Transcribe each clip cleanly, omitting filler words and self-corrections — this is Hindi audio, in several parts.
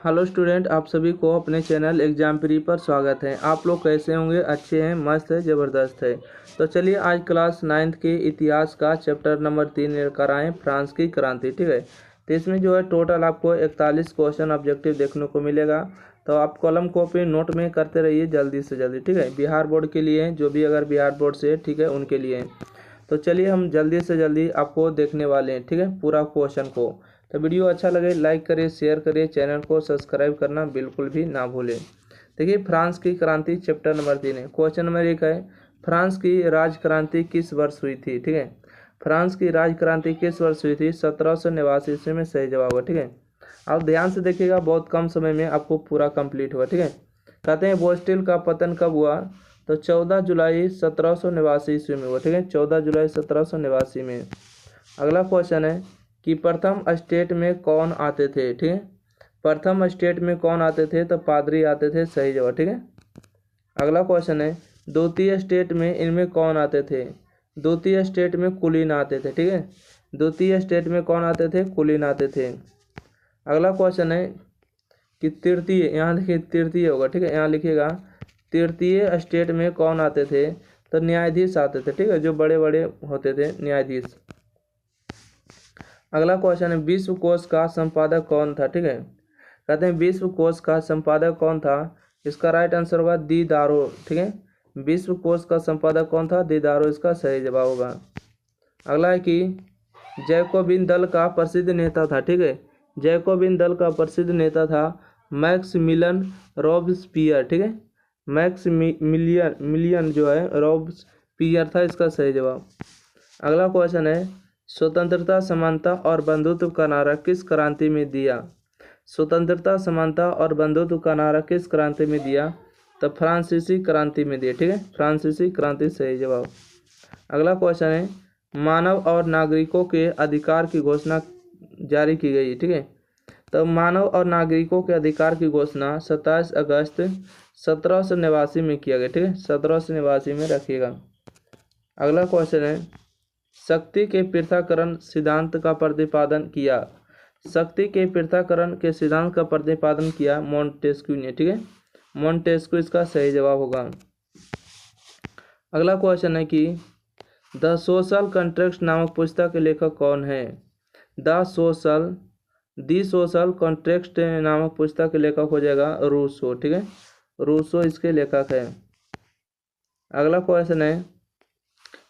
हेलो स्टूडेंट, आप सभी को अपने चैनल एग्जाम प्री पर स्वागत है। आप लोग कैसे होंगे? अच्छे हैं, मस्त है, ज़बरदस्त है। तो चलिए आज क्लास 9th के इतिहास का चैप्टर नंबर 3 लेकर आए, फ्रांस की क्रांति। ठीक है, तो इसमें जो है टोटल आपको 41 क्वेश्चन ऑब्जेक्टिव देखने को मिलेगा। तो आप कॉलम कॉपी नोट में करते रहिए जल्दी से जल्दी। ठीक है, बिहार बोर्ड के लिए जो भी अगर बिहार बोर्ड से ठीक है उनके लिए। तो चलिए हम जल्दी से जल्दी आपको देखने वाले हैं। ठीक है, पूरा क्वेश्चन को। तो वीडियो अच्छा लगे लाइक करिए, शेयर करिए, चैनल को सब्सक्राइब करना बिल्कुल भी ना भूलें। देखिए, फ्रांस की क्रांति चैप्टर नंबर 3 है। क्वेश्चन नंबर 1 है, फ्रांस की राज क्रांति किस वर्ष हुई थी? ठीक है, फ्रांस की राज क्रांति किस वर्ष हुई थी? 1789 ईस्वी में सही जवाब है। ठीक है, आप ध्यान से देखिएगा, बहुत कम समय में आपको पूरा कंप्लीट हुआ। ठीक है, कहते हैं बोस्टिल का पतन कब हुआ? तो 14 जुलाई 1789 ईस्वी में हुआ। ठीक है, 14 जुलाई 1789 में। अगला क्वेश्चन है कि प्रथम स्टेट में कौन आते थे? ठीक है, प्रथम स्टेट में कौन आते थे? तो पादरी आते थे, सही जवाब। ठीक है, अगला क्वेश्चन है द्वितीय स्टेट में इनमें कौन आते थे? द्वितीय स्टेट में कुलीन आते थे। ठीक है, द्वितीय स्टेट में कौन आते थे? कुलीन आते थे। अगला क्वेश्चन है कि तृतीय, यहाँ लिखिए तृतीय होगा। ठीक है, यहाँ लिखिएगा तृतीय स्टेट में कौन आते थे? तो न्यायाधीश आते थे। ठीक है, जो बड़े बड़े होते थे न्यायाधीश। अगला क्वेश्चन है विश्व कोश का संपादक कौन था? ठीक है, कहते हैं विश्व कोश का संपादक कौन था? इसका राइट आंसर होगा दीदारो। ठीक है, विश्व कोश का संपादक कौन था? दीदारो इसका सही जवाब होगा। अगला है कि जैकोबिन दल का प्रसिद्ध नेता था। ठीक है, जैकोबिन दल का प्रसिद्ध नेता था मैक्सिमिलियन रॉबस्पियर। ठीक है, मैक्सिमिलियन जो है रॉबस्पियर था, इसका सही जवाब। अगला क्वेश्चन है स्वतंत्रता, समानता और बंधुत्व का नारा किस क्रांति में दिया? स्वतंत्रता, समानता और बंधुत्व का नारा किस क्रांति में दिया? तो फ्रांसीसी क्रांति में दिया। ठीक है, फ्रांसीसी क्रांति सही जवाब। अगला क्वेश्चन है मानव और नागरिकों के अधिकार की घोषणा जारी की गई। ठीक है, तो मानव और नागरिकों के अधिकार की घोषणा 27 अगस्त 1789 में किया गया। ठीक है, 1789 में रखिएगा। अगला क्वेश्चन है शक्ति के पृथक्करण सिद्धांत का प्रतिपादन किया। शक्ति के पृथक्करण के सिद्धांत का प्रतिपादन किया मोंटेस्क्यू ने। ठीक है, मोंटेस्क्यू इसका सही जवाब होगा। अगला क्वेश्चन है कि द सोशल कॉन्ट्रैक्ट नामक पुस्तक के लेखक कौन है? द सोशल कॉन्ट्रैक्ट नामक पुस्तक के लेखक हो जाएगा रूसो। ठीक है, रूसो इसके लेखक है। अगला क्वेश्चन है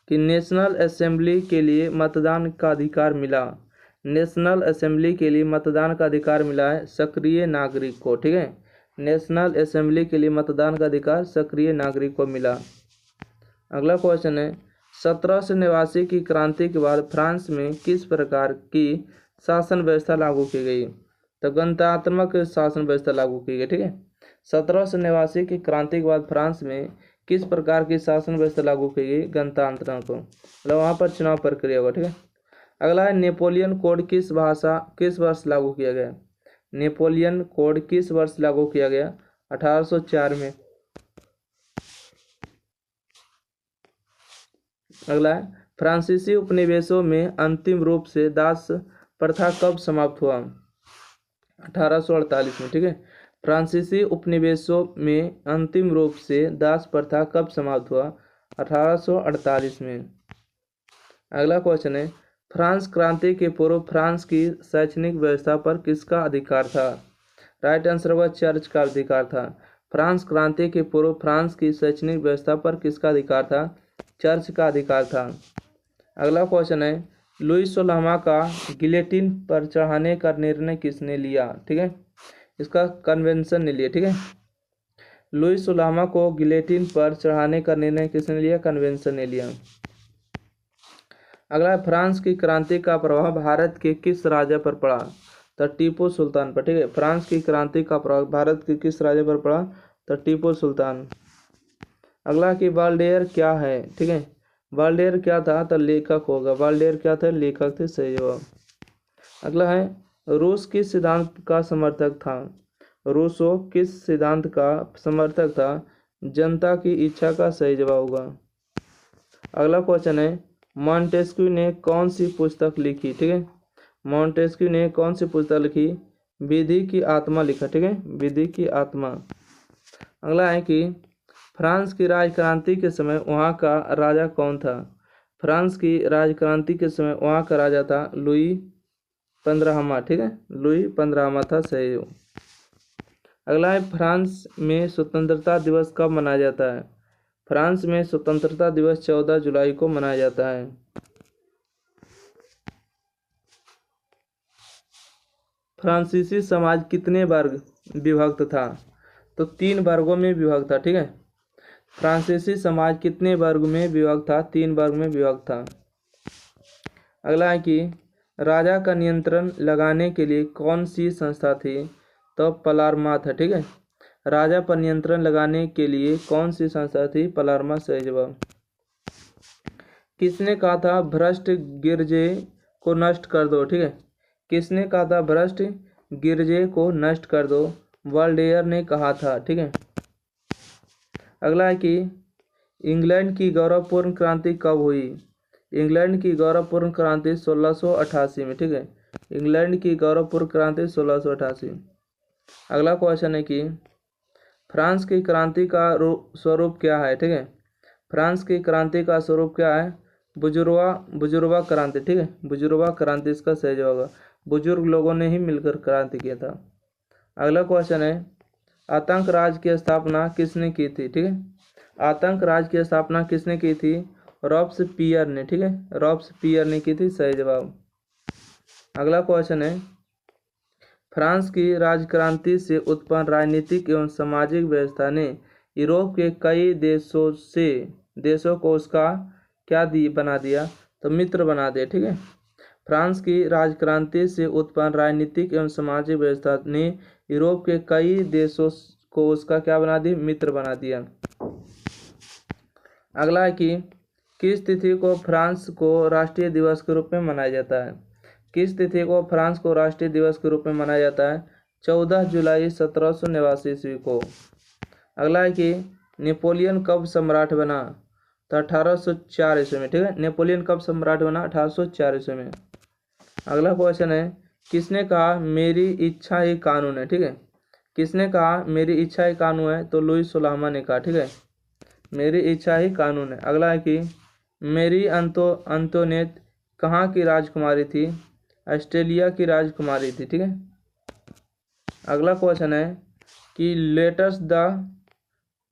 कि नेशनल असेंबली के लिए मतदान का अधिकार मिला। नेशनल असेंबली के लिए मतदान का अधिकार मिला है सक्रिय नागरिक को। ठीक है, नेशनल असेंबली के लिए मतदान का अधिकार सक्रिय नागरिक को मिला। अगला क्वेश्चन है 1789 की क्रांति के बाद फ्रांस में किस प्रकार की शासन व्यवस्था लागू की गई? तो गणतंत्रात्मक शासन व्यवस्था लागू की गई। ठीक है, 1789 की क्रांति के बाद फ्रांस में किस प्रकार की शासन व्यवस्था लागू की गई? गणतंत्र को, मतलब वहाँ पर चुनाव प्रक्रिया होगा। ठीक है, अगला है नेपोलियन कोड किस वर्ष लागू किया गया? नेपोलियन कोड किस वर्ष लागू किया गया? 1804 में। अगला है फ्रांसीसी उपनिवेशों में अंतिम रूप से दास प्रथा कब समाप्त हुआ? 1848 में। ठीक है, फ्रांसीसी उपनिवेशों में अंतिम रूप से दास प्रथा कब समाप्त हुआ? 1848 में। अगला क्वेश्चन है फ्रांस क्रांति के पूर्व फ्रांस की शैक्षणिक व्यवस्था पर किसका अधिकार था? राइट आंसर होगा चर्च का अधिकार था। फ्रांस क्रांति के पूर्व फ्रांस की शैक्षणिक व्यवस्था पर किसका अधिकार था? चर्च का अधिकार था। अगला क्वेश्चन है लुई 16वां का गिलेटिन पर चढ़ाने का निर्णय किसने लिया? ठीक है, इसका कन्वेंशन ने लिया। ठीक है, लुई 16वां को गिलेटिन पर चढ़ाने का निर्णय किसने लिया? कन्वेंशन ने लिया। अगला है फ्रांस की क्रांति का प्रभाव भारत के किस राजा पर पड़ा? तो टीपू सुल्तान पर। ठीक है, फ्रांस की क्रांति का प्रभाव भारत के किस राजा पर पड़ा? तो टीपू सुल्तान। अगला कि वाल्डेयर क्या है? ठीक है, वाल्डेयर क्या था? तो लेखक होगा। वाल्डेयर क्या थे? लेखक थे, सही जवाब। अगला है रूस किस सिद्धांत का समर्थक था? रूसो किस सिद्धांत का समर्थक था? जनता की इच्छा का सही जवाब होगा। अगला क्वेश्चन है मॉन्टेस्क्यू ने कौन सी पुस्तक लिखी? ठीक है, मॉन्टेस्क्यू ने कौन सी पुस्तक लिखी? विधि की आत्मा लिखा, ठीक है, विधि की आत्मा। अगला है कि फ्रांस की राजक्रांति के समय वहाँ का राजा कौन था। फ्रांस की राजक्रांति के समय वहाँ का राजा था लुई 15वां, ठीक है, लुई 15वां था, सही हो। अगला है फ्रांस में स्वतंत्रता दिवस कब मनाया जाता है। फ्रांस में स्वतंत्रता दिवस 14 जुलाई को मनाया जाता है। फ्रांसीसी समाज कितने वर्ग विभक्त था। तो 3 वर्गों में विभक्त था, ठीक है। फ्रांसीसी समाज कितने वर्ग में विभक्त था, 3 वर्ग में विभक्त था। अगला है कि राजा का नियंत्रण लगाने के लिए कौन सी संस्था थी। तो पलारमा था, ठीक है। राजा पर नियंत्रण लगाने के लिए कौन सी संस्था थी, पलारमा, सही जवाब। किसने कहा था भ्रष्ट गिरजे को नष्ट कर दो, ठीक है। किसने कहा था भ्रष्ट गिरजे को नष्ट कर दो, वॉल्टेयर ने कहा था, ठीक है। अगला है कि इंग्लैंड की गौरवपूर्ण क्रांति कब हुई। इंग्लैंड की गौरवपूर्ण क्रांति 1688 में, ठीक है। इंग्लैंड की गौरवपूर्ण क्रांति 1688। अगला क्वेश्चन है कि फ्रांस की क्रांति का स्वरूप क्या है, ठीक है। फ्रांस की क्रांति का स्वरूप क्या है, बुजुर्वा क्रांति, ठीक है, बुजुर्वा क्रांति इसका सही जवाब होगा। बुजुर्ग लोगों ने ही मिलकर क्रांति किया था। अगला क्वेश्चन है आतंक राज की स्थापना किसने की थी, ठीक है। आतंक राज की स्थापना किसने की थी, रॉब्सपियर ने, ठीक है, रॉब्सपियर ने की थी, सही जवाब। अगला क्वेश्चन है फ्रांस की राजक्रांति से उत्पन्न राजनीतिक एवं सामाजिक व्यवस्था ने यूरोप के कई देशों को उसका क्या बना दिया, तो मित्र बना दिया, ठीक है। फ्रांस की राजक्रांति से उत्पन्न राजनीतिक एवं सामाजिक व्यवस्था ने यूरोप के कई देशों को उसका क्या बना दिया, मित्र बना दिया। अगला है कि किस तिथि को फ्रांस को राष्ट्रीय दिवस के रूप में मनाया जाता है। किस तिथि को फ्रांस को राष्ट्रीय दिवस के रूप में मनाया जाता है, 14 जुलाई 1789 ईस्वी को। अगला है कि नेपोलियन कब सम्राट बना, तो 1804 ईस्वी में, ठीक है। नेपोलियन कब सम्राट बना, 1804 ईस्वी में। अगला क्वेश्चन है किसने कहा मेरी इच्छा ही कानून है, ठीक है। किसने कहा मेरी इच्छा ही कानून है, तो लुई 16वां ने कहा, ठीक है, मेरी इच्छा ही कानून है। अगला है कि मेरी अंतोनेट कहाँ की राजकुमारी थी, ऑस्ट्रेलिया की राजकुमारी थी, ठीक है। अगला क्वेश्चन है कि लेटस द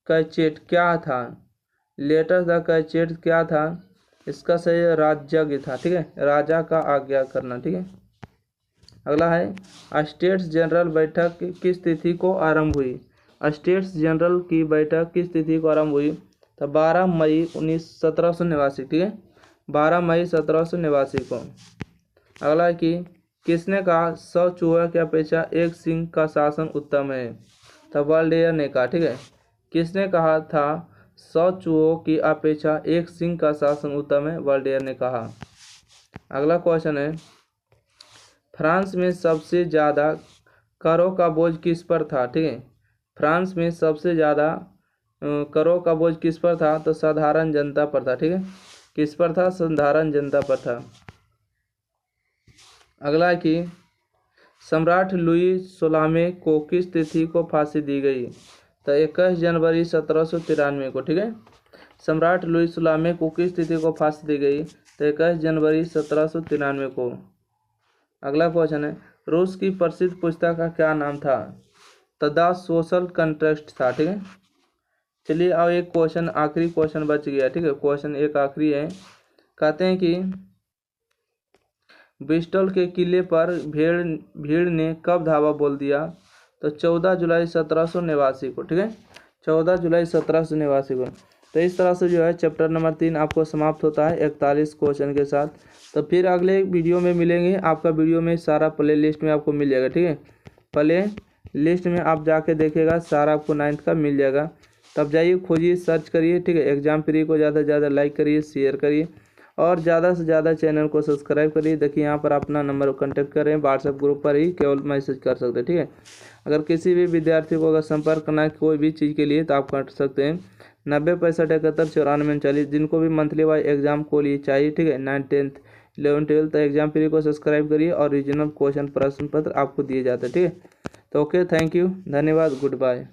कैचेट क्या था। लेटस द कैचेट क्या था, इसका सही राजज्ञ था, ठीक है, राजा का आज्ञा करना, ठीक है। अगला है स्टेट्स जनरल बैठक किस तिथि को आरंभ हुई। स्टेट्स जनरल की बैठक किस तिथि को आरंभ हुई, तो 12 मई 1789, ठीक है, 12 मई 1789 को। अगला है कि किसने कहा 100 चूहों की अपेक्षा एक सिंह का शासन उत्तम है, तो वॉल्टेयर ने कहा, ठीक है। किसने कहा था 100 चूहों की अपेक्षा एक सिंह का शासन उत्तम है, वॉल्टेयर ने कहा। अगला क्वेश्चन है फ्रांस में सबसे ज़्यादा करों का बोझ किस पर था, ठीक है। फ्रांस में सबसे ज़्यादा करों का बोझ किस पर था, तो साधारण जनता पर था, ठीक है। किस पर था, साधारण जनता पर था। अगला है कि सम्राट लुई 16वें को किस तिथि को फांसी दी गई, तो 21 जनवरी 1793 को, ठीक है। सम्राट लुई 16वें को किस तिथि को फांसी दी गई, तो 21 जनवरी 1793 को। अगला क्वेश्चन है रूस की प्रसिद्ध पुस्तक का क्या नाम था, तो द सोशल कंट्रैक्ट था, ठीक है। चलिए अब एक क्वेश्चन, आखिरी क्वेश्चन बच गया, ठीक है, क्वेश्चन एक आखिरी है। कहते हैं कि ब्रिस्टल के किले पर भीड़ ने कब धावा बोल दिया, तो 14 जुलाई 1789 को, ठीक है, 14 जुलाई 1789 को। तो इस तरह से जो है चैप्टर नंबर 3 आपको समाप्त होता है 41 क्वेश्चन के साथ। तो फिर अगले वीडियो में मिलेंगे, आपका वीडियो में सारा प्ले लिस्ट में आपको मिल जाएगा, ठीक है। प्ले लिस्ट में आप जाके देखिएगा, सारा आपको 9th का मिल जाएगा। तब जाइए खोजिए, सर्च करिए, ठीक है। एग्जाम प्री को ज़्यादा से ज़्यादा लाइक करिए, शेयर करिए और ज़्यादा से ज़्यादा चैनल को सब्सक्राइब करिए। देखिए यहाँ पर अपना नंबर कॉन्टैक्ट करें, व्हाट्सएप ग्रुप पर ही केवल मैसेज कर सकते हैं, ठीक है। अगर किसी भी विद्यार्थी को अगर संपर्क करना है कोई भी चीज़ के लिए तो आप कर सकते हैं 90 65 71 94 39, जिनको भी मंथली वाइज एग्जाम को लिए चाहिए, ठीक है, 9th 10th 11 12 एग्जाम फ्री को सब्सक्राइब करिए और रीजनल क्वेश्चन प्रश्न पत्र आपको दिए जाते हैं, ठीक है। तो ओके, थैंक यू, धन्यवाद, गुड बाय।